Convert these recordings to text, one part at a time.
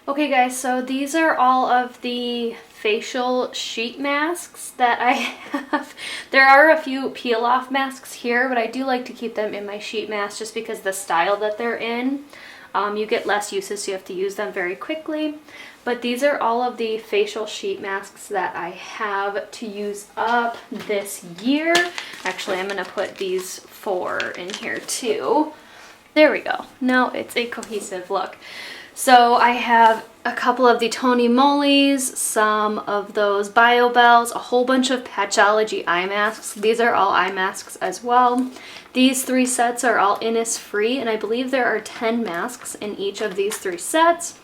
Okay guys, so these are all of the facial sheet masks that I have. There are a few peel off masks here, but I do like to keep them in my sheet mask just because the style that they're in. You get less uses, so you have to use them very quickly. But these are all of the facial sheet masks that I have to use up this year. Actually, I'm gonna put these 4 in here too. There we go. Now it's a cohesive look. So I have a couple of the Tony Moly's, some of those BioBells, a whole bunch of Patchology eye masks. These are all eye masks as well. These 3 sets are all Innisfree, and I believe there are 10 masks in each of these 3 sets.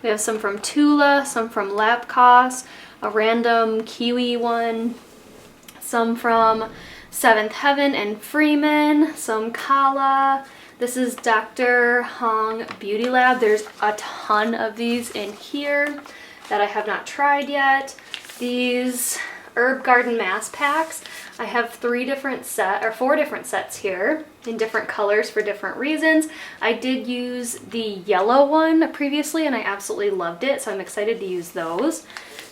We have some from Tula, some from Lapcos, a random Kiwi one, some from Seventh Heaven and Freeman, some Kala. This is Dr. Hong Beauty Lab. There's a ton of these in here that I have not tried yet. These Herb Garden mask packs. I have 4 different sets here in different colors for different reasons. I did use the yellow one previously and I absolutely loved it, so I'm excited to use those.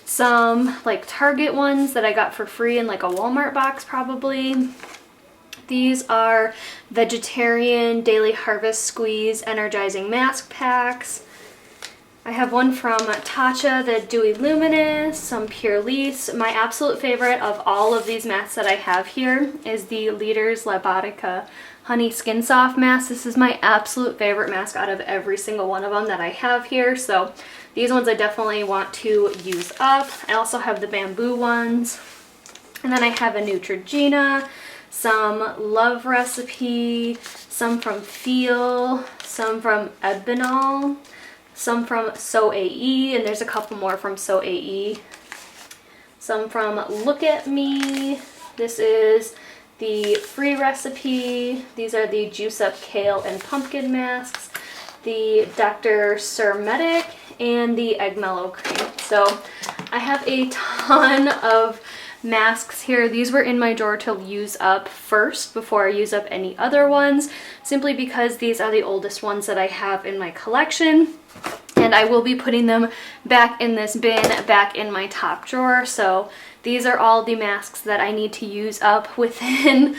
Some like Target ones that I got for free in like a Walmart box probably. These are Vegetarian Daily Harvest Squeeze Energizing Mask Packs. I have one from Tatcha, the Dewy Luminous, some Pure Lisse. My absolute favorite of all of these masks that I have here is the Leaders Labotica Honey Skin Soft Mask. This is my absolute favorite mask out of every single one of them that I have here. So these ones I definitely want to use up. I also have the bamboo ones. And then I have a Neutrogena, some Love Recipe, some from Feel, some from Ebinol, some from So AE, and there's a couple more from So AE. Some from Look at Me. This is the Free Recipe. These are the Juice Up Kale and Pumpkin masks. The Dr. Surmedic and the Egg Mellow Cream. So I have a ton of masks here. These were in my drawer to use up first before I use up any other ones, simply because these are the oldest ones that I have in my collection, and I will be putting them back in this bin, back in my top drawer. So these are all the masks that I need to use up within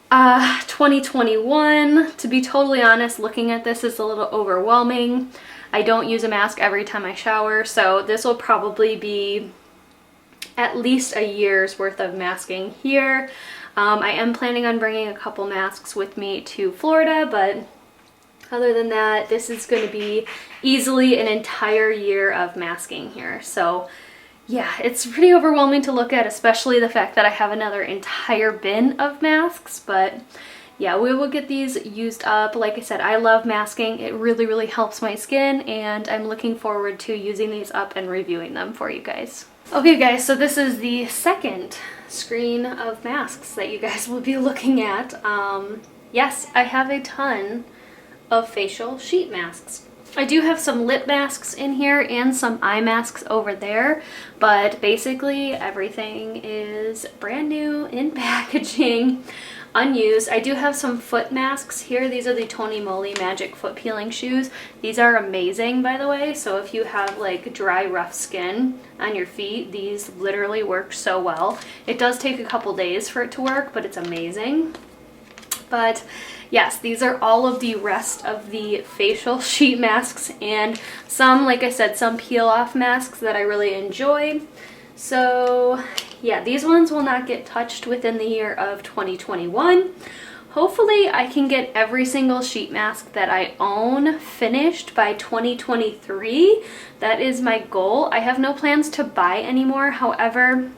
2021. To be totally honest, looking at this is a little overwhelming. I don't use a mask every time I shower, so this will probably be at least a year's worth of masking here. I am planning on bringing a couple masks with me to Florida, but other than that, this is going to be easily an entire year of masking here. So yeah, it's pretty overwhelming to look at, especially the fact that I have another entire bin of masks, but yeah, we will get these used up. Like I said, I love masking. It really, really helps my skin, and I'm looking forward to using these up and reviewing them for you guys. Okay guys, so this is the second screen of masks that you guys will be looking at. Yes, I have a ton of facial sheet masks. I do have some lip masks in here and some eye masks over there, but basically everything is brand new in packaging, unused. I do have some foot masks here. These are the Tony Moly Magic Foot Peeling Shoes. These are amazing, by the way, so if you have like dry, rough skin on your feet, these literally work so well. It does take a couple days for it to work, but it's amazing. But yes, these are all of the rest of the facial sheet masks, and some, like I said, some peel off masks that I really enjoy. So yeah, these ones will not get touched within the year of 2021. Hopefully I can get every single sheet mask that I own finished by 2023. That is my goal. I have no plans to buy anymore. However,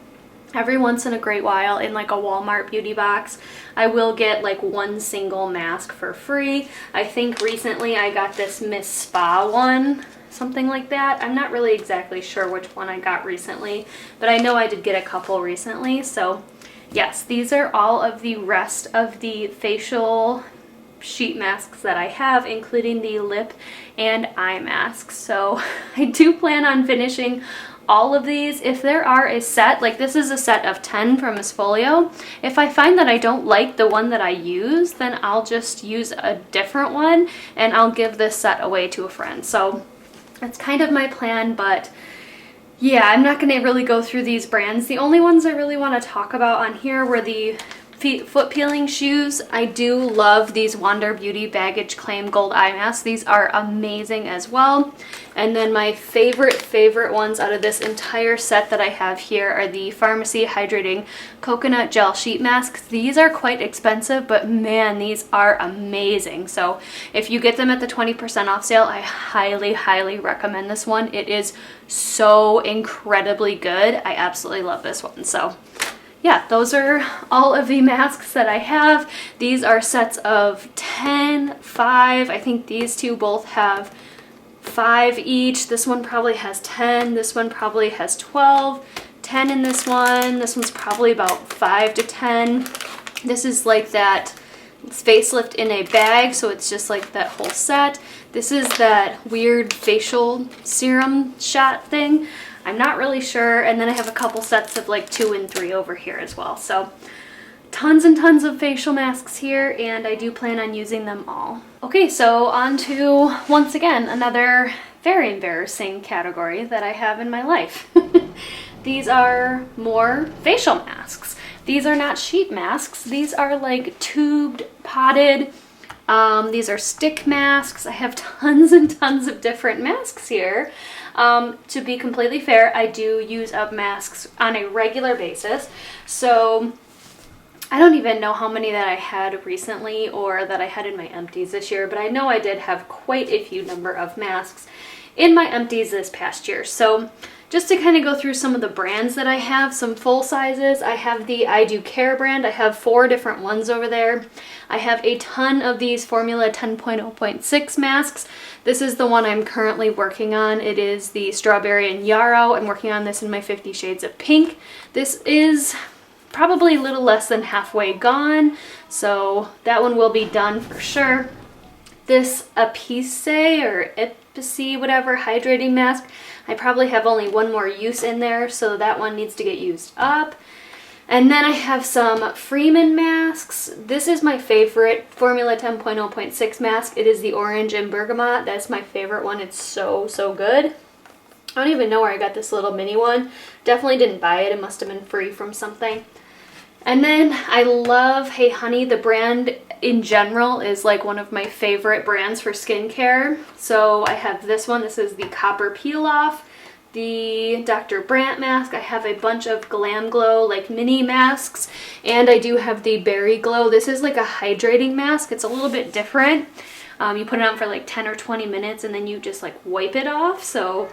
every once in a great while in like a Walmart beauty box, I will get like one single mask for free. I think recently I got this Miss Spa one, something like that. I'm not really exactly sure which one I got recently, but I know I did get a couple recently. So yes, these are all of the rest of the facial sheet masks that I have, including the lip and eye masks. So I do plan on finishing all of these. If there are a set, like this is a set of 10 from Miss Folio, if I find that I don't like the one that I use, then I'll just use a different one and I'll give this set away to a friend. So That's kind of my plan, but yeah, I'm not going to really go through these brands. The only ones I really want to talk about on here were the foot peeling shoes. I do love these Wander Beauty Baggage Claim Gold Eye Masks. These are amazing as well. And then my favorite ones out of this entire set that I have here are the Farmacy Hydrating Coconut Gel Sheet Masks. These are quite expensive, but man, these are amazing. So if you get them at the 20% off sale, I highly recommend this one. It is so incredibly good. I absolutely love this one. So yeah, those are all of the masks that I have. These are sets of 10, 5. I think these two both have 5 each. This one probably has 10. This one probably has 12. 10 in this one. This one's probably about 5 to 10. This is like that facelift in a bag, so it's just like that whole set. This is that weird facial serum shot thing. I'm not really sure. And then I have a couple sets of like 2 and 3 over here as well. So tons and tons of facial masks here, and I do plan on using them all. Okay, so on to, once again, another very embarrassing category that I have in my life. These are more facial masks. These are not sheet masks. These are like tubed, potted. These are stick masks. I have tons and tons of different masks here. To be completely fair, I do use up masks on a regular basis. So I don't even know how many that I had recently or that I had in my empties this year, but I know I did have quite a few number of masks in my empties this past year. So just to kind of go through some of the brands that I have, some full sizes, I have the I Do Care brand. I have 4 different ones over there. I have a ton of these Formula 10.0.6 masks. This is the one I'm currently working on. It is the Strawberry and Yarrow. I'm working on this in my 50 Shades of Pink. This is probably a little less than halfway gone, so that one will be done for sure. This Epice or Epice, whatever, hydrating mask, I probably have only one more use in there, so that one needs to get used up. And then I have some Freeman masks. This is my favorite Formula 10.0.6 mask. It is the orange and bergamot. That's my favorite one. It's so good. I don't even know where I got this little mini one. Definitely didn't buy it. It must have been free from something. And then I love Hey Honey. The brand in general is like one of my favorite brands for skincare. So I have this one. This is the Copper Peel Off, the Dr. Brandt mask. I have a bunch of Glamglow like mini masks, and I do have the Berry Glow. This is like a hydrating mask. It's a little bit different. You put it on for like 10 or 20 minutes and then you just like wipe it off. So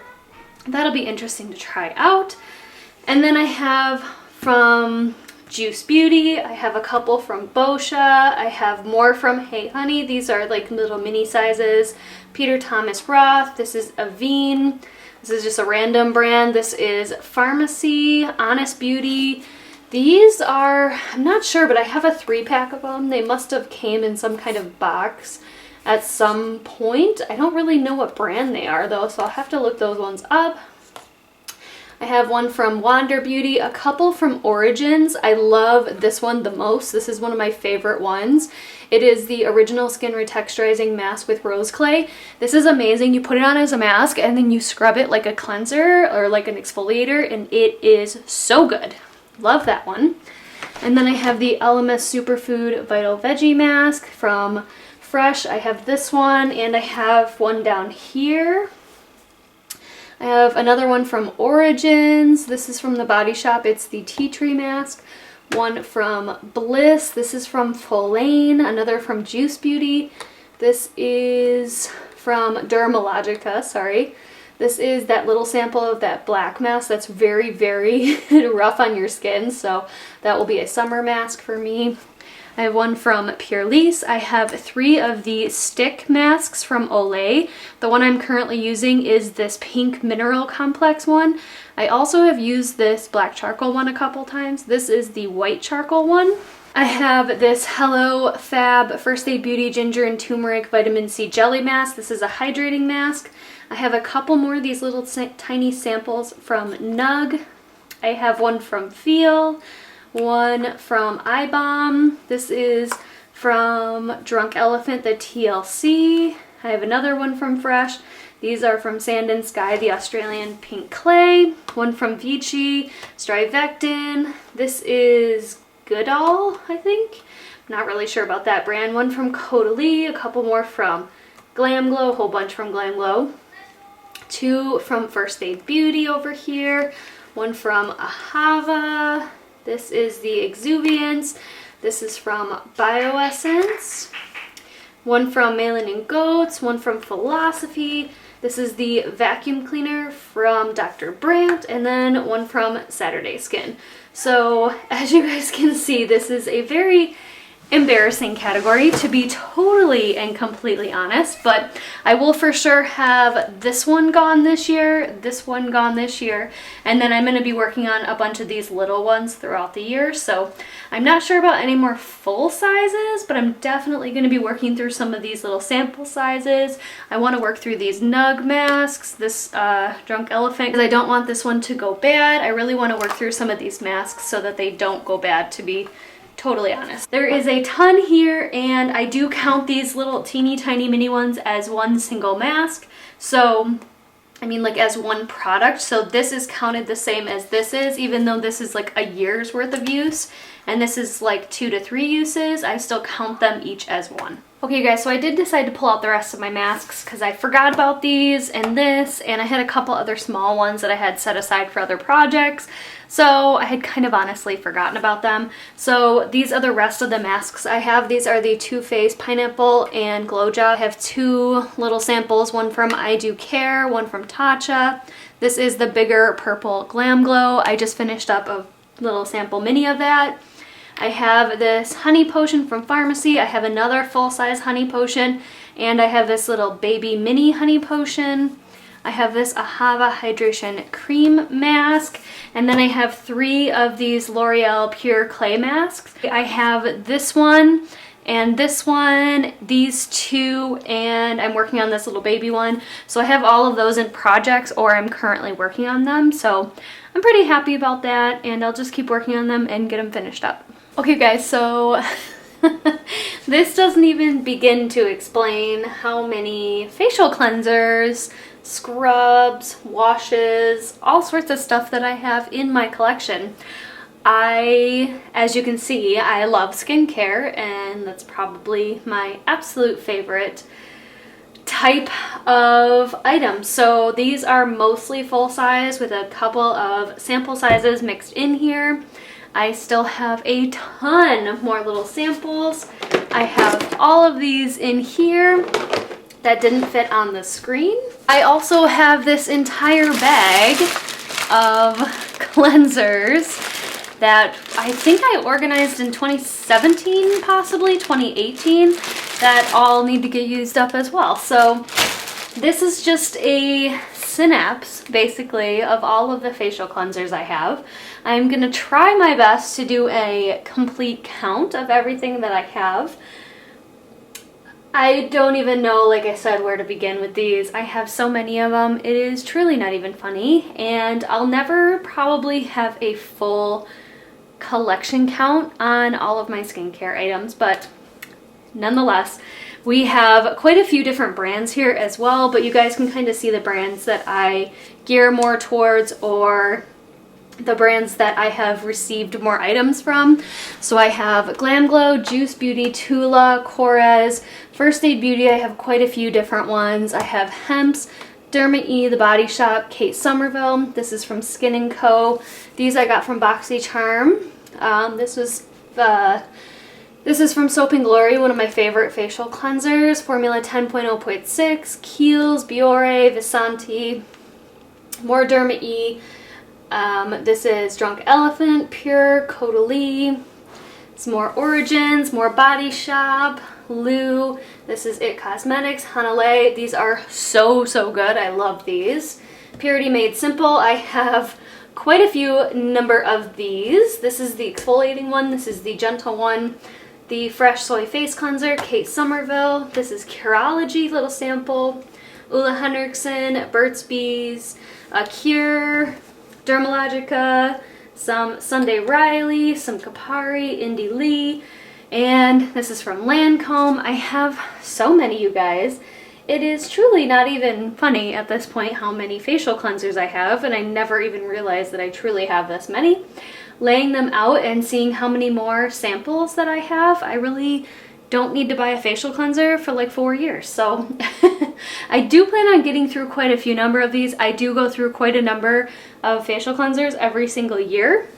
that'll be interesting to try out. And then I have from Juice Beauty, I have a couple from Boscia, I have more from Hey Honey. These are like little mini sizes. Peter Thomas Roth, this is Avene. This is just a random brand. This is Farmacy, Honest Beauty. These are, I'm not sure, but I have a 3-pack of them. They must have came in some kind of box at some point. I don't really know what brand they are though, so I'll have to look those ones up. I have one from Wander Beauty, a couple from Origins. I love this one the most. This is one of my favorite ones. It is the Original Skin Retexturizing Mask with Rose Clay. This is amazing. You put it on as a mask and then you scrub it like a cleanser or like an exfoliator, and it is so good. Love that one. And then I have the Elemis Superfood Vital Veggie Mask from Fresh. I have this one, and I have one down here. I have another one from Origins. This is from the Body Shop. It's the Tea Tree Mask. One from Bliss. This is from Folane. Another from Juice Beauty. This is from Dermalogica, sorry. This is that little sample of that black mask that's very rough on your skin, so that will be a summer mask for me. I have one from Purlisse. I have 3 of the stick masks from Olay. The one I'm currently using is this pink mineral complex one. I also have used this black charcoal one a couple times. This is the white charcoal one. I have this Hello Fab First Aid Beauty Ginger and Turmeric Vitamin C Jelly Mask. This is a hydrating mask. I have a couple more of these little tiny samples from Nug. I have one from Feel. One from iBomb. This is from Drunk Elephant, the TLC. I have another one from Fresh. These are from Sand and Sky, the Australian pink clay. One from Vichy, Strivectin. This is Goodall, I think. Not really sure about that brand. One from Caudalie, a couple more from Glamglow, a whole bunch from Glamglow. Two from First Aid Beauty over here. One from Ahava. This is the Exuviance. This is from Bioessence. One from Malin and Goats. One from Philosophy. This is the vacuum cleaner from Dr. Brandt. And then one from Saturday Skin. So as you guys can see, this is a very embarrassing category, to be totally and completely honest, but I will for sure have this one gone this year, this one gone this year, and then I'm going to be working on a bunch of these little ones throughout the year. So I'm not sure about any more full sizes, but I'm definitely going to be working through some of these little sample sizes. I want to work through these Nug masks, this Drunk Elephant, because I don't want this one to go bad. I really want to work through some of these masks so that they don't go bad, to be totally honest. There is a ton here, and I do count these little teeny tiny mini ones as one single mask. So, I mean, like as one product. So this is counted the same as this is, even though this is like a year's worth of use, and this is like 2 to 3 uses, I still count them each as one. Okay guys, so I did decide to pull out the rest of my masks because I forgot about these and this, and I had a couple other small ones that I had set aside for other projects. So I had kind of honestly forgotten about them. So these are the rest of the masks I have. These are the Too Faced Pineapple and Glow Gel. I have 2 little samples, one from I Do Care, one from Tatcha. This is the bigger purple Glamglow. I just finished up a little sample mini of that. I have this honey potion from Farmacy. I have another full-size honey potion, and I have this little baby mini honey potion. I have this Ahava Hydration Cream Mask, and then I have 3 of these L'Oreal Pure Clay Masks. I have this one, and this one, these 2, and I'm working on this little baby one. So I have all of those in projects, or I'm currently working on them. So I'm pretty happy about that, and I'll just keep working on them and get them finished up. Okay guys, so this doesn't even begin to explain how many facial cleansers, scrubs, washes, all sorts of stuff that I have in my collection. As you can see, I love skincare, and that's probably my absolute favorite type of items. So these are mostly full size with a couple of sample sizes mixed in here. I still have a ton more little samples. I have all of these in here that didn't fit on the screen. I also have this entire bag of cleansers that I think I organized in 2017, possibly 2018, that all need to get used up as well. So this is just a synapse, basically, of all of the facial cleansers I have. I'm gonna try my best to do a complete count of everything that I have. I don't even know, like I said, where to begin with these. I have so many of them. It is truly not even funny, and I'll never probably have a full collection count on all of my skincare items, but nonetheless, we have quite a few different brands here as well, but you guys can kind of see the brands that I gear more towards, or the brands that I have received more items from. So I have Glamglow, Juice Beauty, Tula, Korres, First Aid Beauty. I have quite a few different ones. I have Hemp's, Derma E, The Body Shop, Kate Somerville. This is from Skin & Co. These I got from BoxyCharm. This is from Soap & Glory, one of my favorite facial cleansers. Formula 10.0.6, Kiehl's, Biore, Visanti, more Derma E. This is Drunk Elephant, Pure, Caudalie. Some more Origins, more Body Shop, Lou. This is It Cosmetics, Hanalei. These are so good. I love these. Purity Made Simple. I have quite a few number of these. This is the exfoliating one. This is the gentle one. The Fresh Soy Face Cleanser, Kate Somerville. This is Curology, little sample. Ulla Henriksen, Burt's Bees, Cure, Dermalogica, some Sunday Riley, some Kapari, Indie Lee, and this is from Lancome. I have so many, you guys. it is truly not even funny at this point how many facial cleansers I have, and I never even realized that I truly have this many. Laying them out and seeing how many more samples that I have, I really don't need to buy a facial cleanser for like 4 years. So I do plan on getting through quite a few number of these. I do go through quite a number of facial cleansers every single year.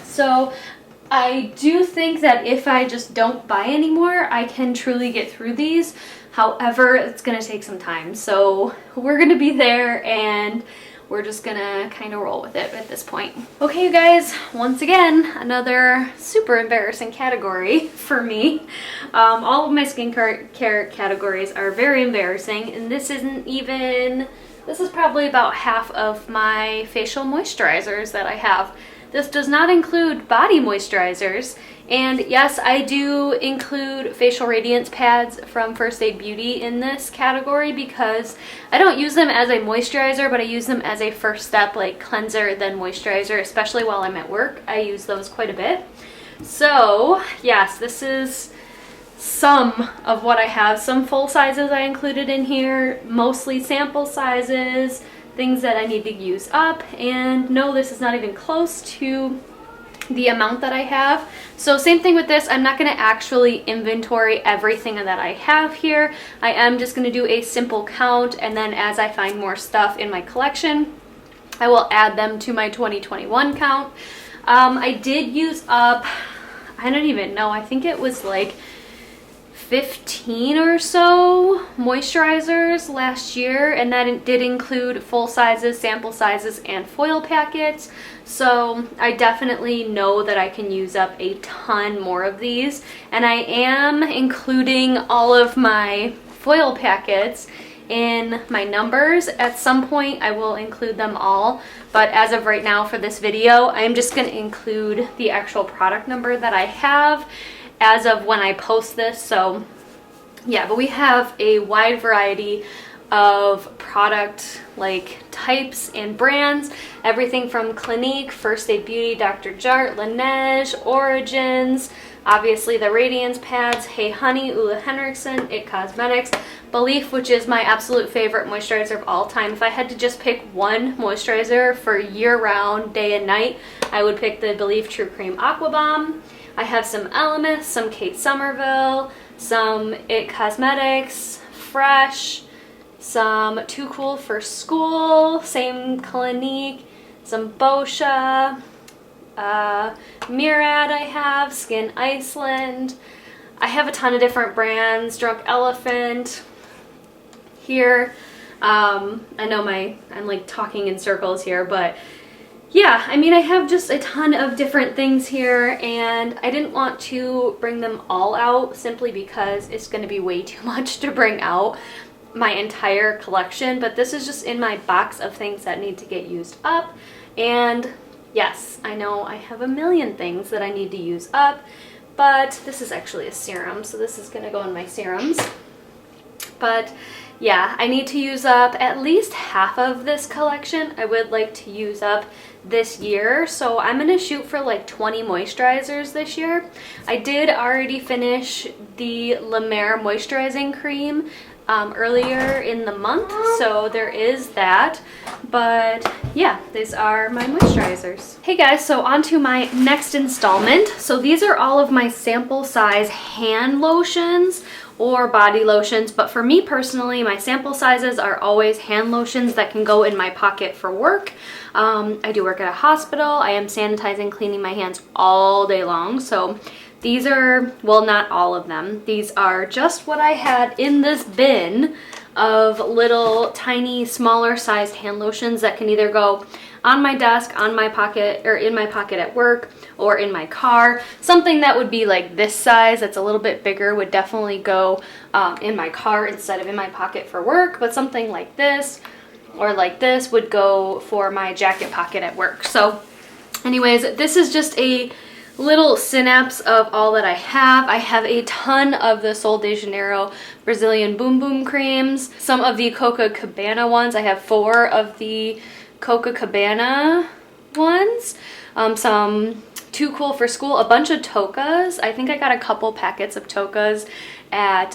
So I do think that if I just don't buy anymore, I can truly get through these. However, it's gonna take some time. So we're gonna be there and we're just gonna kind of roll with it at this point. Okay, you guys, once again, another super embarrassing category for me. All of my skincare categories are very embarrassing, and this is probably about half of my facial moisturizers that I have. This does not include body moisturizers. And yes, I do include facial radiance pads from First Aid Beauty in this category because I don't use them as a moisturizer, but I use them as a first step, like cleanser, then moisturizer, especially while I'm at work. I use those quite a bit. So yes, this is some of what I have. Some full sizes I included in here, mostly sample sizes, things that I need to use up. And no, this is not even close to the amount that I have. So same thing with this, I'm not going to actually inventory everything that I have here. I am just going to do a simple count, and then as I find more stuff in my collection, I will add them to my 2021 count. I did use up, I don't even know, I think it was like 15 or so moisturizers last year, and that did include full sizes, sample sizes, and foil packets. So I definitely know that I can use up a ton more of these, and I am including all of my foil packets in my numbers. At some point I will include them all, but as of right now for this video, I'm just going to include the actual product number that I have as of when I post this. So yeah, but we have a wide variety of product like types and brands, everything from Clinique, First Aid Beauty, Dr. Jart, Laneige, Origins, obviously the Radiance pads, Hey Honey, Ula Henriksen, It Cosmetics, Belif, which is my absolute favorite moisturizer of all time. If I had to just pick one moisturizer for year-round, day and night, I would pick the Belif True Cream Aqua Bomb. I have some Elemis, some Kate Somerville, some It Cosmetics, Fresh, some Too Cool for School, same Clinique, some Boscia, Murad I have, Skin Iceland. I have a ton of different brands, Drunk Elephant here. I know I'm like talking in circles here, but yeah, I mean, I have just a ton of different things here, and I didn't want to bring them all out simply because it's going to be way too much to bring out my entire collection, but this is just in my box of things that need to get used up. And yes, I know I have a million things that I need to use up, but this is actually a serum, so this is going to go in my serums. But yeah, I need to use up at least half of this collection. I would like to use up this year, so I'm gonna shoot for like 20 moisturizers this year. I did already finish the La Mer moisturizing cream earlier in the month, so there is that. But yeah, these are my moisturizers. Hey guys, so on to my next installment. So these are all of my sample size hand lotions or body lotions, but for me personally, my sample sizes are always hand lotions that can go in my pocket for work. I do work at a hospital. I am sanitizing, cleaning my hands all day long, so these are, well, not all of them. These are just what I had in this bin of little tiny smaller sized hand lotions that can either go on my desk, on my pocket, or in my pocket at work, or in my car. Something that would be like this size that's a little bit bigger would definitely go in my car instead of in my pocket for work, but something like this or like this would go for my jacket pocket at work. So anyways, this is just a little synapse of all that I have. I have a ton of the Sol de Janeiro Brazilian Boom Boom creams, some of the Coca Cabana ones. I have 4 of the Coca Cabana ones, some Too Cool for School, a bunch of Tokas. I think I got a couple packets of Tokas at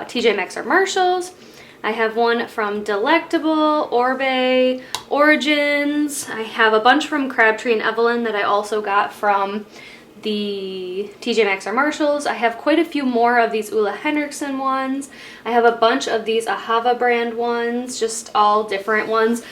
TJ Maxx or Marshall's. I have one from Delectable, Orbe, Origins. I have a bunch from Crabtree and Evelyn that I also got from the TJ Maxx or Marshalls. I have quite a few more of these Ulla Henriksen ones. I have a bunch of these Ahava brand ones, just all different ones.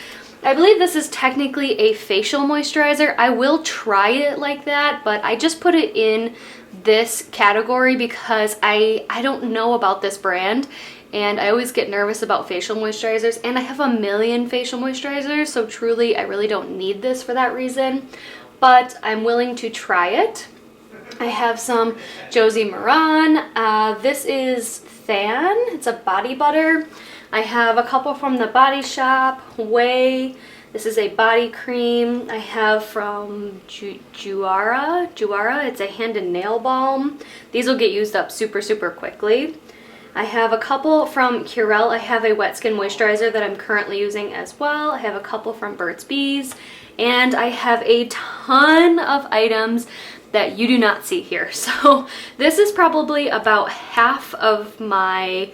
I believe this is technically a facial moisturizer. I will try it like that, but I just put it in this category because I don't know about this brand, and I always get nervous about facial moisturizers, and I have a million facial moisturizers, so truly I really don't need this for that reason, but I'm willing to try it. I have some Josie Maran. This is Than. It's a body butter. I have a couple from the Body Shop. Way. This is a body cream. I have from Juara. It's a hand and nail balm. These will get used up super, super quickly. I have a couple from Curel. I have a wet skin moisturizer that I'm currently using as well. I have a couple from Burt's Bees. And I have a ton of items that you do not see here. So this is probably about half of my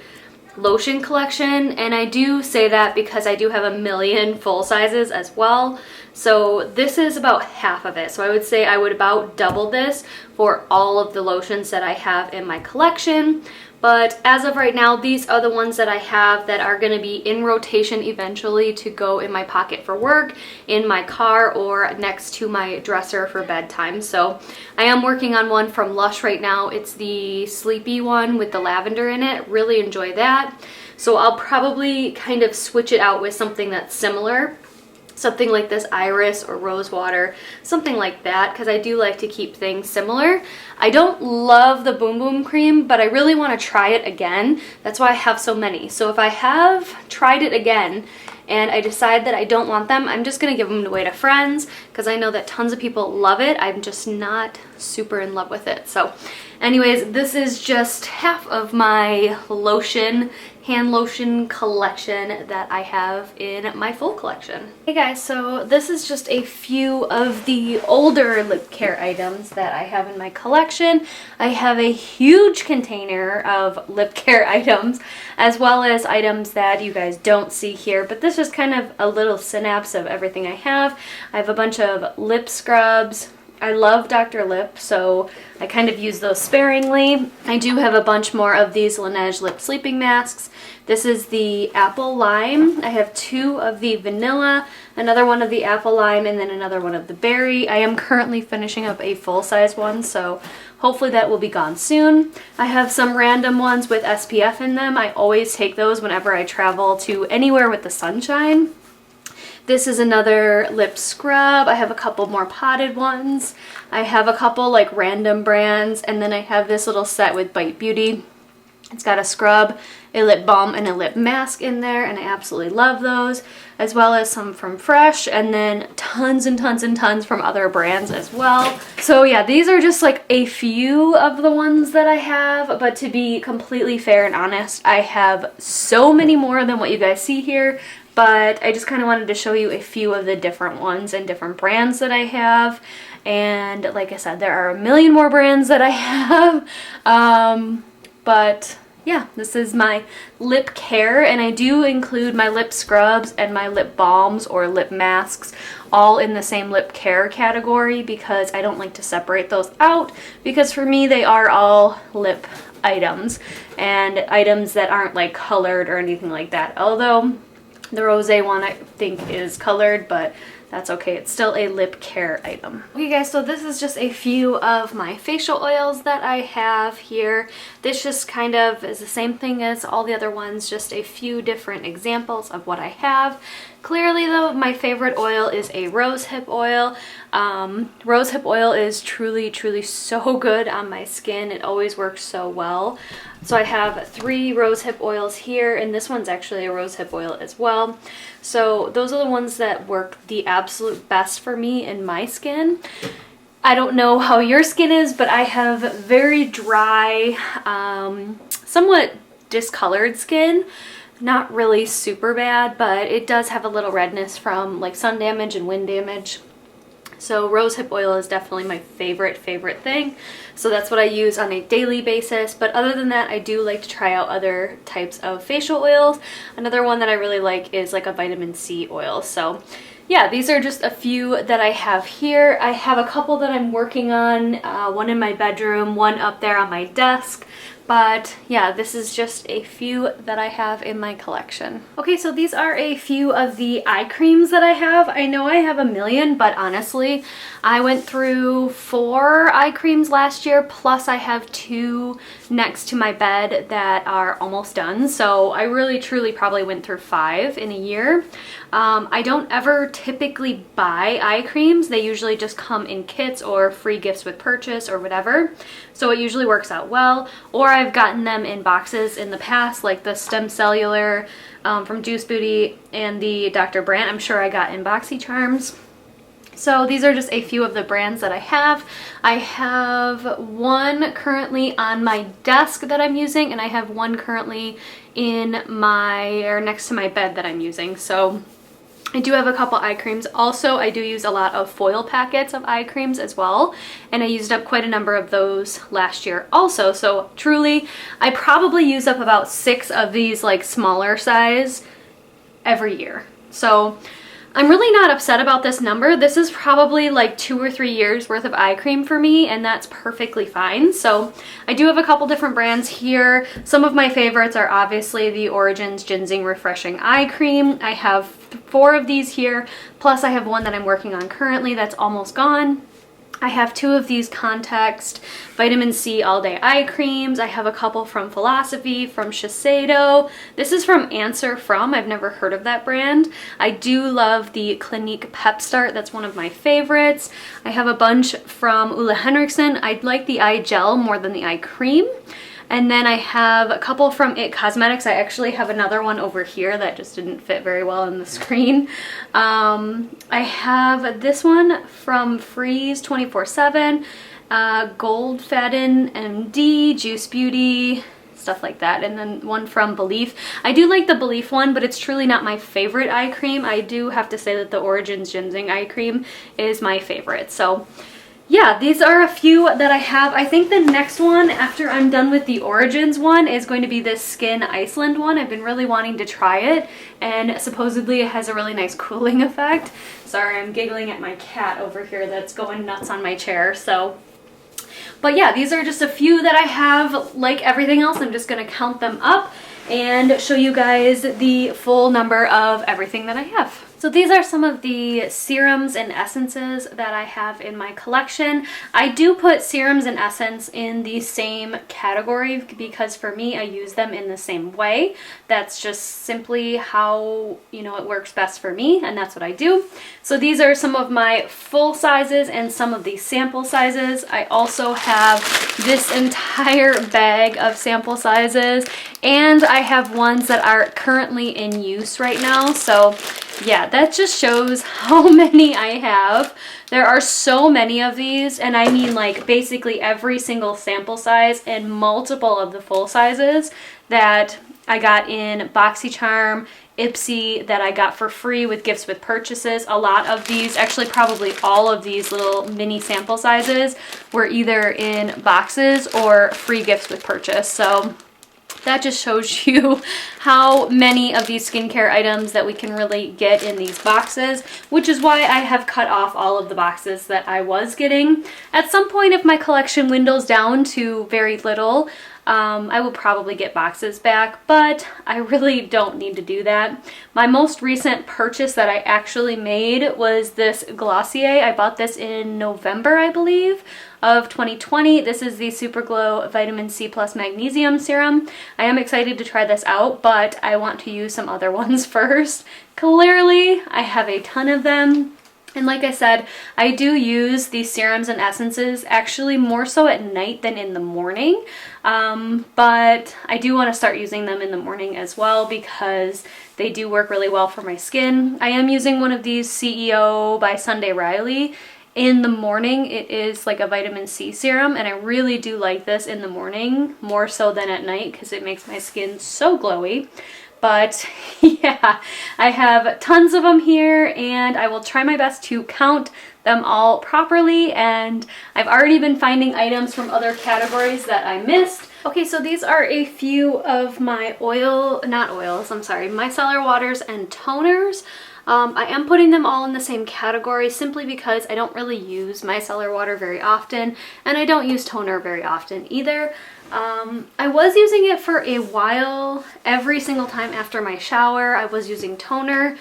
lotion collection, and I do say that because I do have a million full sizes as well. So this is about half of it. So I would say I would about double this for all of the lotions that I have in my collection. But as of right now, these are the ones that I have that are going to be in rotation eventually to go in my pocket for work, in my car, or next to my dresser for bedtime. So I am working on one from Lush right now. It's the sleepy one with the lavender in it. Really enjoy that. So I'll probably kind of switch it out with something that's similar. Something like this iris or rose water, something like that, because I do like to keep things similar. I don't love the Boom Boom cream, but I really want to try it again. That's why I have so many. So if I have tried it again and I decide that I don't want them, I'm just going to give them away to friends because I know that tons of people love it. I'm just not super in love with it. So anyways, this is just half of my lotion, hand lotion collection that I have in my full collection. Hey guys, so this is just a few of the older lip care items that I have in my collection. I have a huge container of lip care items, as well as items that you guys don't see here, but this is kind of a little synapse of everything I have. I have a bunch of lip scrubs. I love Dr. Lip, so I kind of use those sparingly. I do have a bunch more of these Laneige lip sleeping masks. This is the apple lime. I have two of the vanilla, another one of the apple lime, and then another one of the berry. I am currently finishing up a full-size one, so hopefully that will be gone soon. I have some random ones with SPF in them. I always take those whenever I travel to anywhere with the sunshine. This is another lip scrub. I have a couple more potted ones. I have a couple like random brands, and then I have this little set with Bite Beauty. It's got a scrub, a lip balm, and a lip mask in there, and I absolutely love those, as well as some from Fresh, and then tons and tons and tons from other brands as well. So yeah, these are just like a few of the ones that I have, but to be completely fair and honest, I have so many more than what you guys see here. But I just kind of wanted to show you a few of the different ones and different brands that I have. And like I said, there are a million more brands that I have. But yeah, this is my lip care, and I do include my lip scrubs and my lip balms or lip masks all in the same lip care category because I don't like to separate those out, because for me they are all lip items and items that aren't like colored or anything like that. Although the rosé one I think is colored, but that's okay. It's still a lip care item. Okay guys, so this is just a few of my facial oils that I have here. This just kind of is the same thing as all the other ones, just a few different examples of what I have. Clearly though, my favorite oil is a rosehip oil. Rosehip oil is truly, truly so good on my skin. It always works so well. So I have 3 rosehip oils here, and this one's actually a rosehip oil as well. So those are the ones that work the absolute best for me in my skin. I don't know how your skin is, but I have very dry, somewhat discolored skin. Not really super bad, but it does have a little redness from like sun damage and wind damage. So rosehip oil is definitely my favorite thing. So that's what I use on a daily basis. But other than that, I do like to try out other types of facial oils. Another one that I really like is like a vitamin C oil. So yeah, these are just a few that I have here. I have a couple that I'm working on, one in my bedroom, one up there on my desk. But yeah, this is just a few that I have in my collection. Okay, so these are a few of the eye creams that I have. I know I have a million, but honestly, I went through 4 eye creams last year, plus I have 2 next to my bed that are almost done. So I really truly probably went through 5 in a year. I don't ever typically buy eye creams. They usually just come in kits or free gifts with purchase or whatever. So it usually works out well. Or I've gotten them in boxes in the past, like the Stem Cellular from Juice Beauty and the Dr. Brandt. I'm sure I got in BoxyCharms. So these are just a few of the brands that I have. I have one currently on my desk that I'm using, and I have one currently in next to my bed that I'm using. So I do have a couple eye creams. Also, I do use a lot of foil packets of eye creams as well, and I used up quite a number of those last year also. So truly, I probably use up about 6 of these like smaller size every year. So I'm really not upset about this number. This is probably like 2 or 3 years worth of eye cream for me, and that's perfectly fine. So I do have a couple different brands here. Some of my favorites are obviously the Origins Ginseng Refreshing Eye Cream. I have 4 of these here, plus I have one that I'm working on currently that's almost gone. I have 2 of these Context Vitamin C All Day Eye Creams. I have a couple from Philosophy, from Shiseido. This is from Answer From. I've never heard of that brand. I do love the Clinique Pep Start. That's one of my favorites. I have a bunch from Ole Henriksen. I like the eye gel more than the eye cream. And then I have a couple from It Cosmetics. I actually have another one over here that just didn't fit very well on the screen. I have this one from Freeze 24/7, Gold Faden MD, Juice Beauty, stuff like that. And then one from Belif. I do like the Belif one, but it's truly not my favorite eye cream. I do have to say that the Origins Ginseng eye cream is my favorite. So yeah, these are a few that I have. I think the next one after I'm done with the Origins one is going to be this Skin Iceland one. I've been really wanting to try it, and supposedly it has a really nice cooling effect. Sorry, I'm giggling at my cat over here that's going nuts on my chair. But yeah, these are just a few that I have. Like everything else, I'm just going to count them up and show you guys the full number of everything that I have. So these are some of the serums and essences that I have in my collection. I do put serums and essence in the same category because for me, I use them in the same way. That's just simply how, you know, it works best for me, and that's what I do. So these are some of my full sizes and some of the sample sizes. I also have this entire bag of sample sizes, and I have ones that are currently in use right now. So yeah, that just shows how many I have. There are so many of these, and I mean like basically every single sample size and multiple of the full sizes that I got in BoxyCharm, Ipsy, that I got for free with gifts with purchases. A lot of these, actually probably all of these little mini sample sizes were either in boxes or free gifts with purchase. So that just shows you how many of these skincare items that we can really get in these boxes, which is why I have cut off all of the boxes that I was getting. At some point, if my collection dwindles down to very little, I will probably get boxes back, but I really don't need to do that. My most recent purchase that I actually made was this Glossier. I bought this in November, I believe, of 2020. This is the Super Glow Vitamin C Plus Magnesium Serum. I am excited to try this out, but I want to use some other ones first. Clearly, I have a ton of them. And like I said, I do use these serums and essences actually more so at night than in the morning. But I do want to start using them in the morning as well because they do work really well for my skin. I am using one of these CEO by Sunday Riley. In the morning, it is like a vitamin C serum, and I really do like this in the morning more so than at night because it makes my skin so glowy. But yeah, I have tons of them here and I will try my best to count them all properly, and I've already been finding items from other categories that I missed. Okay, so these are a few of my micellar waters and toners. I am putting them all in the same category simply because I don't really use micellar water very often, and I don't use toner very often either. I was using it for a while. Every single time after my shower, I was using toner.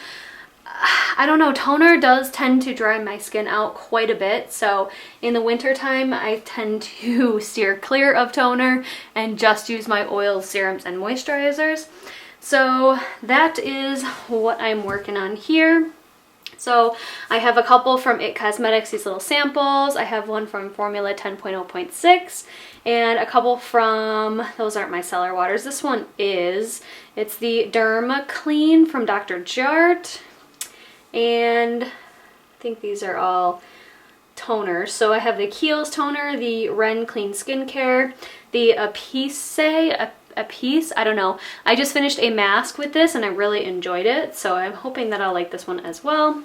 I don't know, toner does tend to dry my skin out quite a bit, so in the winter time I tend to steer clear of toner and just use my oils, serums, and moisturizers. So that is what I'm working on here. So I have a couple from IT Cosmetics, these little samples. I have one from Formula 10.0.6 and a couple from, those aren't micellar waters, this one is. It's the Derma Clean from Dr. Jart. And I think these are all toners. So I have the Kiehl's toner, the Ren Clean Skincare, the Apisse, I don't know. I just finished a mask with this and I really enjoyed it, so I'm hoping that I'll like this one as well.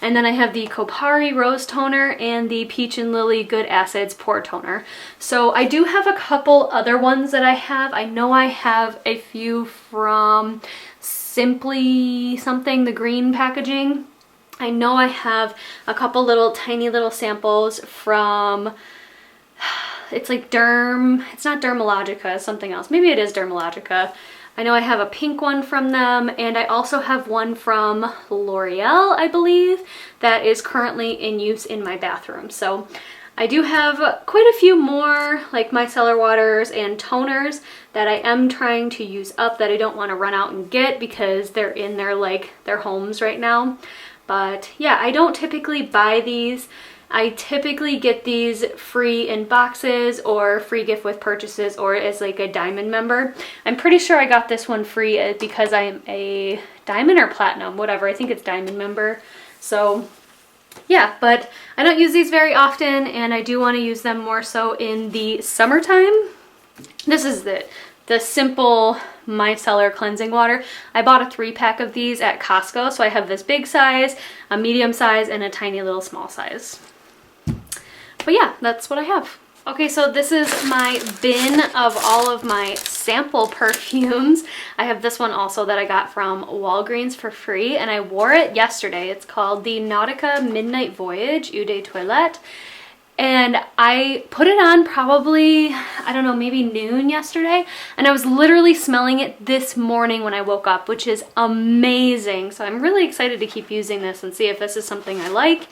And then I have the Kopari Rose Toner and the Peach&Lily Good Acids Pore Toner. So I do have a couple other ones that I have. I know I have a few from Simply Something, the green packaging. I know I have a couple little tiny little samples from, it's like it's not Dermalogica, it's something else. Maybe it is Dermalogica. I know I have a pink one from them, and I also have one from L'Oreal, I believe, that is currently in use in my bathroom. So I do have quite a few more like micellar waters and toners that I am trying to use up that I don't want to run out and get because they're in their homes right now. But yeah, I don't typically buy these. I typically get these free in boxes or free gift with purchases or as like a diamond member. I'm pretty sure I got this one free because I'm a diamond or platinum, whatever. I think it's diamond member. So yeah, but I don't use these very often and I do want to use them more so in the summertime. This is the simple micellar cleansing water. I bought a 3-pack of these at Costco, so I have this big size, a medium size, and a tiny little small size. But yeah, that's what I have. Okay, so this is my bin of all of my sample perfumes. I have this one also that I got from Walgreens for free, and I wore it yesterday. It's called the Nautica Midnight Voyage Eau de Toilette. And I put it on probably, I don't know, maybe noon yesterday. And I was literally smelling it this morning when I woke up, which is amazing. So I'm really excited to keep using this and see if this is something I like.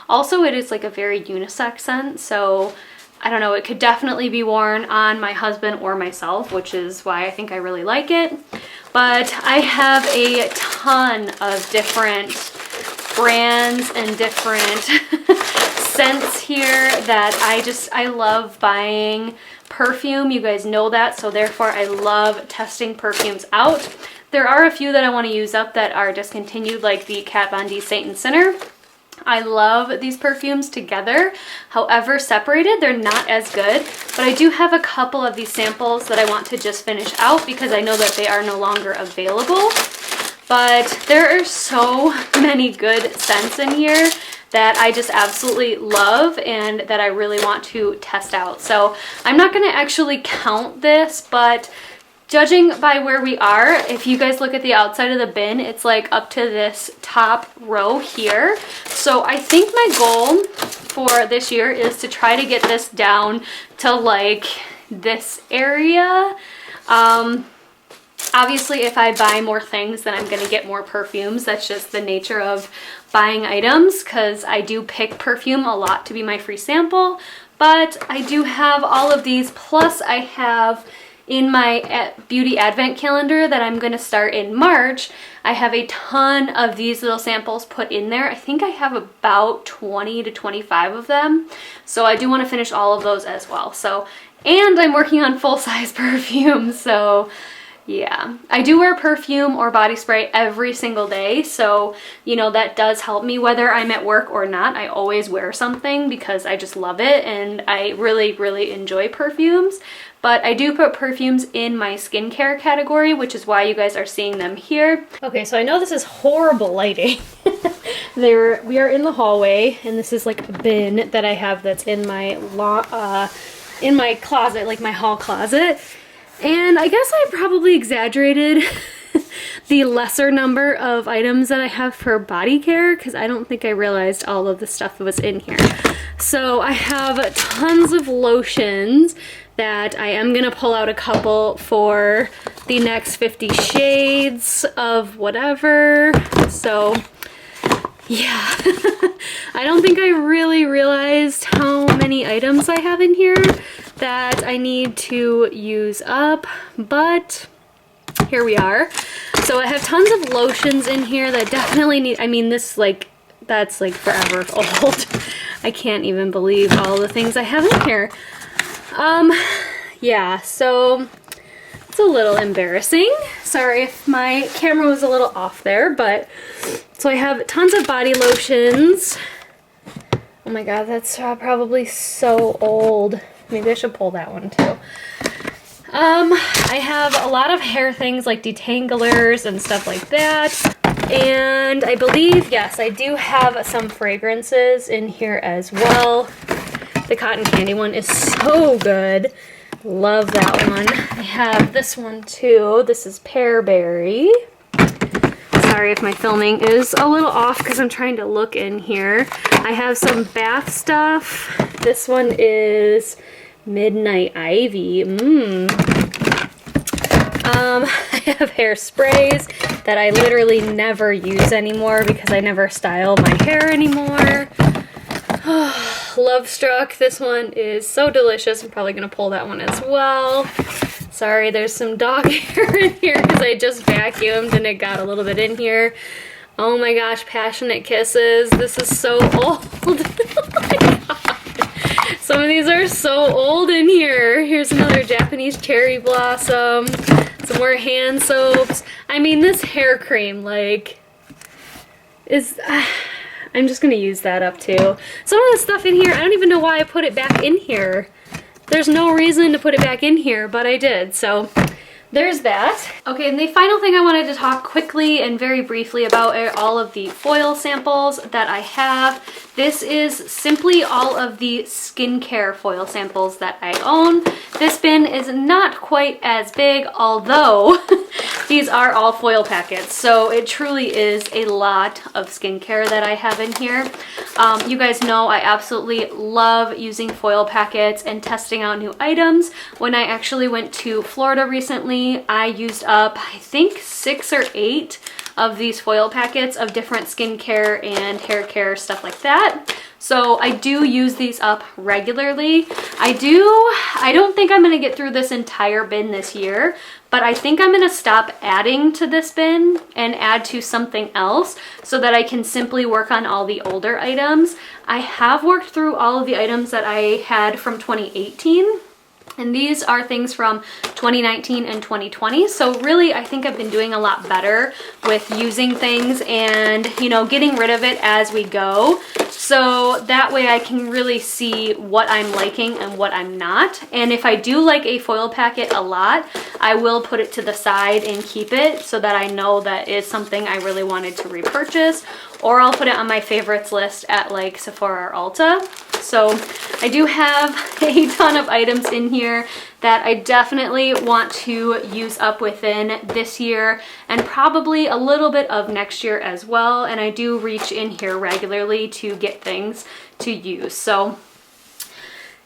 Also, it is like a very unisex scent. So I don't know, it could definitely be worn on my husband or myself, which is why I think I really like it. But I have a ton of different brands and different scents here that I love buying perfume. You guys know that, so therefore I love testing perfumes out. There are a few that I want to use up that are discontinued, like the Kat Von D Saint and Sinner. I love these perfumes together. However, separated, they're not as good. But I do have a couple of these samples that I want to just finish out because I know that they are no longer available. But there are so many good scents in here that I just absolutely love and that I really want to test out. So I'm not going to actually count this, but judging by where we are, if you guys look at the outside of the bin, it's like up to this top row here. So I think my goal for this year is to try to get this down to like this area. Obviously, if I buy more things, then I'm going to get more perfumes. That's just the nature of buying items because I do pick perfume a lot to be my free sample. But I do have all of these, plus I have in my beauty advent calendar that I'm going to start in March, I have a ton of these little samples put in there. I think I have about 20 to 25 of them. So I do want to finish all of those as well. So, and I'm working on full-size perfume, so yeah. I do wear perfume or body spray every single day, so you know that does help me whether I'm at work or not. I always wear something because I just love it and I really, really enjoy perfumes. but I do put perfumes in my skincare category, which is why you guys are seeing them here. Okay, so I know this is horrible lighting. We are in the hallway, and this is like a bin that I have that's in my closet, like my hall closet. And I guess I probably exaggerated the lesser number of items that I have for body care, because I don't think I realized all of the stuff that was in here. So I have tons of lotions that I am gonna pull out a couple for the next 50 shades of whatever. So yeah, I don't think I really realized how many items I have in here that I need to use up, but here we are. So I have tons of lotions in here that definitely need, I mean, this that's like forever old. I can't even believe all the things I have in here. Yeah, so it's a little embarrassing. Sorry if my camera was a little off there, but so I have tons of body lotions. Oh my god, that's probably so old. Maybe I should pull that one too. I have a lot of hair things like detanglers and stuff like that. And I believe, yes, I do have some fragrances in here as well. The cotton candy one is so good. Love that one. I have this one too. This is Pearberry. Sorry if my filming is a little off because I'm trying to look in here. I have some bath stuff. This one is Midnight Ivy. I have hairsprays that I literally never use anymore because I never style my hair anymore. Love Struck. This one is so delicious. I'm probably going to pull that one as well. Sorry, there's some dog hair in here because I just vacuumed and it got a little bit in here. Oh my gosh, Passionate Kisses. This is so old. Oh my god. Some of these are so old in here. Here's another Japanese Cherry Blossom. Some more hand soaps. I mean, this hair cream, like, is... I'm just going to use that up too. Some of the stuff in here, I don't even know why I put it back in here. There's no reason to put it back in here, but I did. So there's that. Okay, and the final thing I wanted to talk quickly and very briefly about are all of the foil samples that I have. This is simply all of the skincare foil samples that I own. This bin is not quite as big, although these are all foil packets. So it truly is a lot of skincare that I have in here. You guys know I absolutely love using foil packets and testing out new items. When I actually went to Florida recently, I used up, I think, 6 or 8 of these foil packets of different skincare and hair care, stuff like that. So I do use these up regularly. I don't think I'm gonna get through this entire bin this year, but I think I'm gonna stop adding to this bin and add to something else so that I can simply work on all the older items. I have worked through all of the items that I had from 2018. And these are things from 2019 and 2020. So really, I think I've been doing a lot better with using things and, you know, getting rid of it as we go. So that way I can really see what I'm liking and what I'm not. And if I do like a foil packet a lot, I will put it to the side and keep it so that I know that is something I really wanted to repurchase. Or I'll put it on my favorites list at like Sephora or Ulta. So I do have a ton of items in here that I definitely want to use up within this year and probably a little bit of next year as well. And I do reach in here regularly to get things to use. So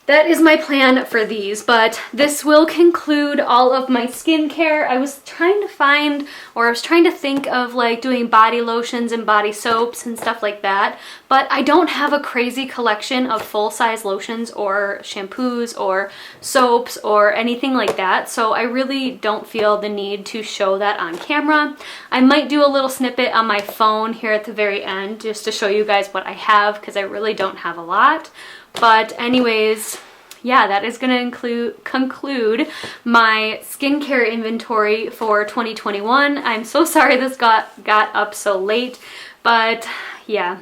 that is my plan for these, but this will conclude all of my skincare. I was trying to find, or I was trying to think of like doing body lotions and body soaps and stuff like that, but I don't have a crazy collection of full-size lotions or shampoos or soaps or anything like that, so I really don't feel the need to show that on camera. I might do a little snippet on my phone here at the very end just to show you guys what I have, because I really don't have a lot. But anyways, yeah, that is going to conclude my skincare inventory for 2021. I'm so sorry this got up so late, but yeah,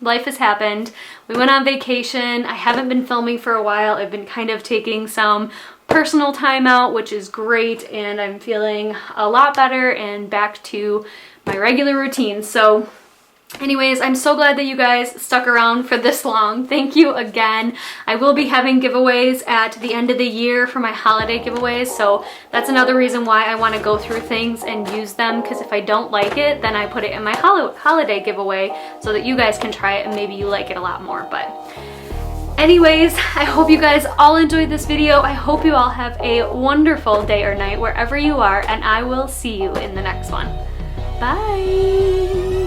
life has happened. We went on vacation. I haven't been filming for a while. I've been kind of taking some personal time out, which is great, and I'm feeling a lot better and back to my regular routine. So anyways, I'm so glad that you guys stuck around for this long. Thank you again. I will be having giveaways at the end of the year for my holiday giveaways, so that's another reason why I want to go through things and use them, because if I don't like it, then I put it in my holiday giveaway so that you guys can try it and maybe you like it a lot more. But anyways, I hope you guys all enjoyed this video. I hope you all have a wonderful day or night wherever you are, and I will see you in the next one. Bye!